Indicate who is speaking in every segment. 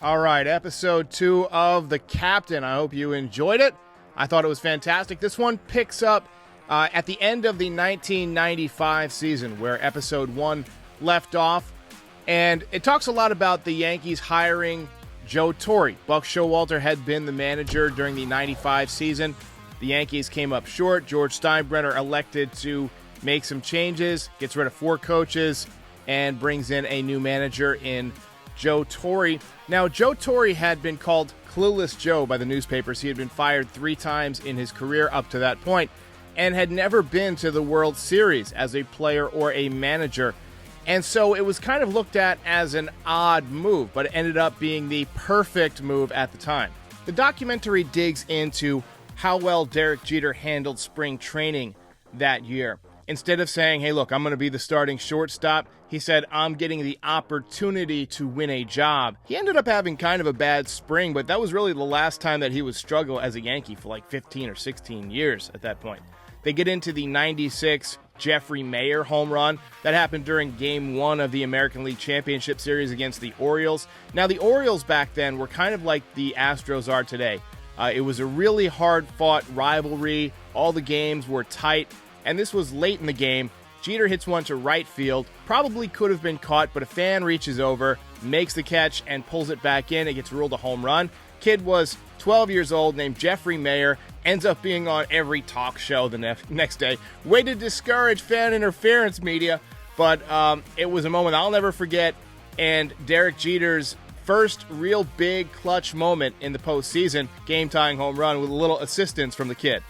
Speaker 1: All right, episode 2 of The Captain. I hope you enjoyed it. I thought it was fantastic. This one picks up at the end of the 1995 season, where episode 1 left off. And it talks a lot about the Yankees hiring Joe Torre. Buck Showalter had been the manager during the 95 season. The Yankees came up short. George Steinbrenner elected to make some changes, gets rid of 4 coaches, and brings in a new manager in Joe Torre. Now, Joe Torre had been called Clueless Joe by the newspapers. He had been fired 3 times in his career up to that point and had never been to the World Series as a player or a manager. And so it was kind of looked at as an odd move, but it ended up being the perfect move at the time. The documentary digs into how well Derek Jeter handled spring training that year. Instead of saying, hey, look, I'm going to be the starting shortstop, he said, I'm getting the opportunity to win a job. He ended up having kind of a bad spring, but that was really the last time that he would struggle as a Yankee for like 15 or 16 years at that point. They get into the 96 Jeffrey Mayer home run. That happened during Game 1 of the American League Championship Series against the Orioles. Now, the Orioles back then were kind of like the Astros are today. It was a really hard-fought rivalry. All the games were tight. And this was late in the game. Jeter hits one to right field. Probably could have been caught, but a fan reaches over, makes the catch, and pulls it back in. It gets ruled a home run. Kid was 12 years old, named Jeffrey Mayer, ends up being on every talk show the next day. Way to discourage fan interference, media. But it was a moment I'll never forget. And Derek Jeter's first real big clutch moment in the postseason, game-tying home run with a little assistance from the kid.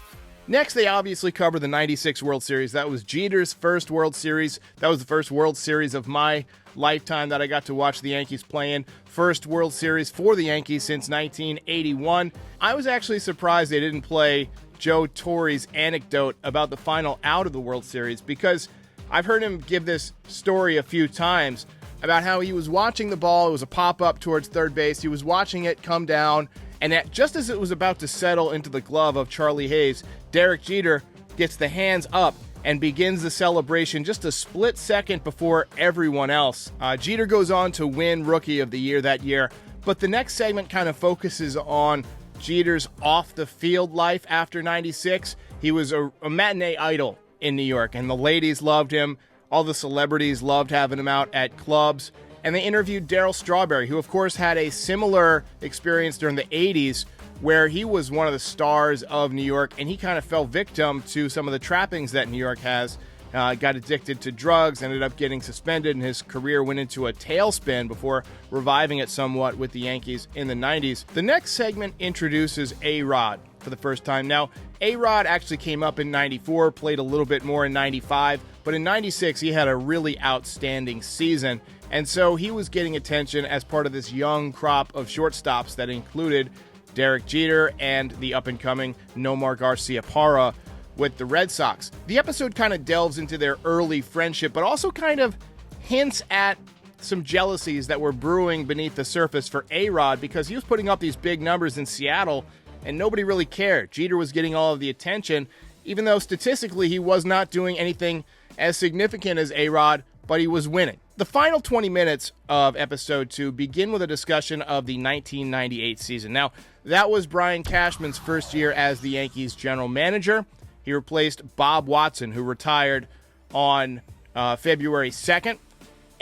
Speaker 1: Next, they obviously cover the 96 World Series. That was Jeter's first World Series. That was the first World Series of my lifetime that I got to watch the Yankees play in. First World Series for the Yankees since 1981. I was actually surprised they didn't play Joe Torre's anecdote about the final out of the World Series, because I've heard him give this story a few times about how he was watching the ball. It was a pop-up towards third base. He was watching it come down, and just as it was about to settle into the glove of Charlie Hayes, Derek Jeter gets the hands up and begins the celebration just a split second before everyone else. Jeter goes on to win Rookie of the Year that year, but the next segment kind of focuses on Jeter's off-the-field life after 96. He was a matinee idol in New York, and the ladies loved him. All the celebrities loved having him out at clubs. And they interviewed Darryl Strawberry, who, of course, had a similar experience during the 80s, where he was one of the stars of New York, and he kind of fell victim to some of the trappings that New York has. Got addicted to drugs, ended up getting suspended, and his career went into a tailspin before reviving it somewhat with the Yankees in the 90s. The next segment introduces A-Rod for the first time. Now, A-Rod actually came up in 94, played a little bit more in 95, but in 96 he had a really outstanding season. And so he was getting attention as part of this young crop of shortstops that included Derek Jeter and the up-and-coming Nomar Garciaparra with the Red Sox. The episode kind of delves into their early friendship, but also kind of hints at some jealousies that were brewing beneath the surface for A-Rod, because he was putting up these big numbers in Seattle, and nobody really cared. Jeter was getting all of the attention, even though statistically he was not doing anything as significant as A-Rod, but he was winning. The final 20 minutes of episode 2 begin with a discussion of the 1998 season. Now, that was Brian Cashman's first year as the Yankees general manager. He replaced Bob Watson, who retired on February 2nd.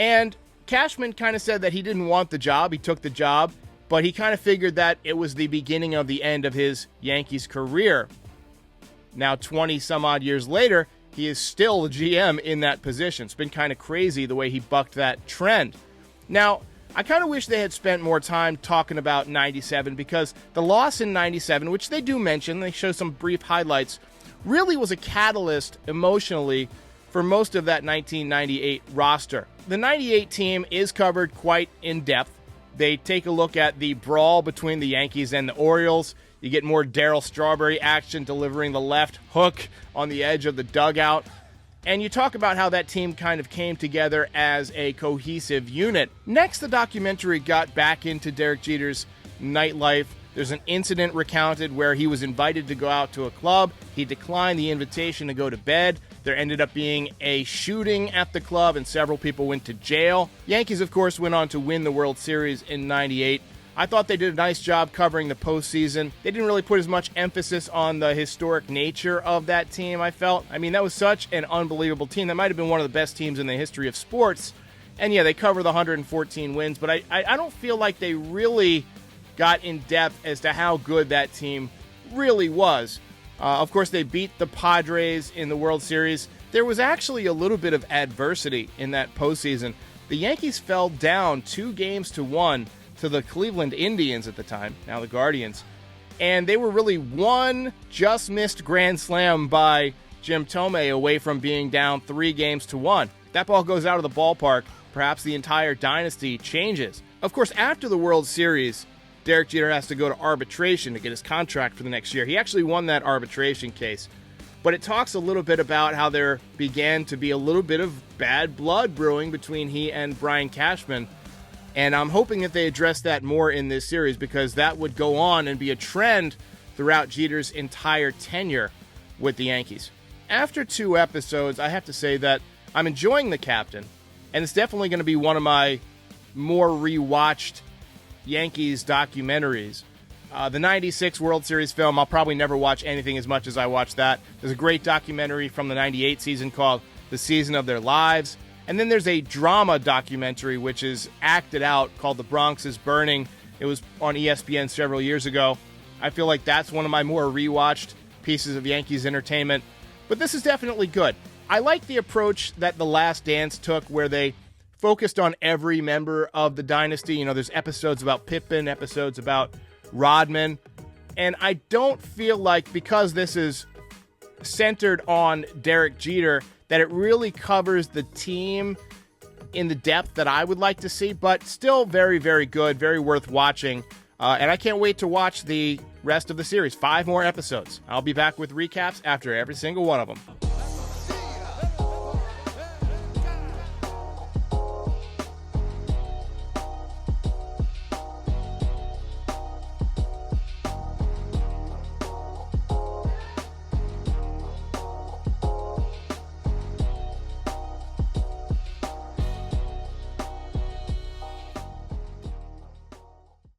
Speaker 1: And Cashman kind of said that he didn't want the job. He took the job, but he kind of figured that it was the beginning of the end of his Yankees career. Now, 20 some odd years later, he is still the GM in that position. It's been kind of crazy the way he bucked that trend. Now, I kind of wish they had spent more time talking about 97, because the loss in 97, which they do mention, they show some brief highlights, really was a catalyst emotionally for most of that 1998 roster. The 98 team is covered quite in depth. They take a look at the brawl between the Yankees and the Orioles. You get more Darryl Strawberry action delivering the left hook on the edge of the dugout. And you talk about how that team kind of came together as a cohesive unit. Next, the documentary got back into Derek Jeter's nightlife. There's an incident recounted where he was invited to go out to a club. He declined the invitation to go to bed. There ended up being a shooting at the club, and several people went to jail. Yankees, of course, went on to win the World Series in 98. I thought they did a nice job covering the postseason. They didn't really put as much emphasis on the historic nature of that team, I felt. I mean, that was such an unbelievable team. That might have been one of the best teams in the history of sports. And yeah, they cover the 114 wins, but I don't feel like they really got in depth as to how good that team really was. Of course, they beat the Padres in the World Series. There was actually a little bit of adversity in that postseason. The Yankees fell down 2-1 to the Cleveland Indians at the time, now the Guardians. And they were really one just missed grand slam by Jim Thome away from being down 3-1. That ball goes out of the ballpark. Perhaps the entire dynasty changes. Of course, after the World Series, Derek Jeter has to go to arbitration to get his contract for the next year. He actually won that arbitration case. But it talks a little bit about how there began to be a little bit of bad blood brewing between he and Brian Cashman. And I'm hoping that they address that more in this series, because that would go on and be a trend throughout Jeter's entire tenure with the Yankees. After 2 episodes, I have to say that I'm enjoying The Captain, and it's definitely going to be one of my more rewatched Yankees documentaries. The 96 World Series film, I'll probably never watch anything as much as I watched that. There's a great documentary from the 98 season called The Season of Their Lives. And then there's a drama documentary which is acted out called The Bronx is Burning. It was on ESPN several years ago. I feel like that's one of my more rewatched pieces of Yankees entertainment. But this is definitely good. I like the approach that The Last Dance took, where they focused on every member of the dynasty. You know, there's episodes about Pippen, episodes about Rodman. And I don't feel like, because this is centered on Derek Jeter, that it really covers the team in the depth that I would like to see, but still very, very good, very worth watching. And I can't wait to watch the rest of the series. 5 more episodes. I'll be back with recaps after every single one of them.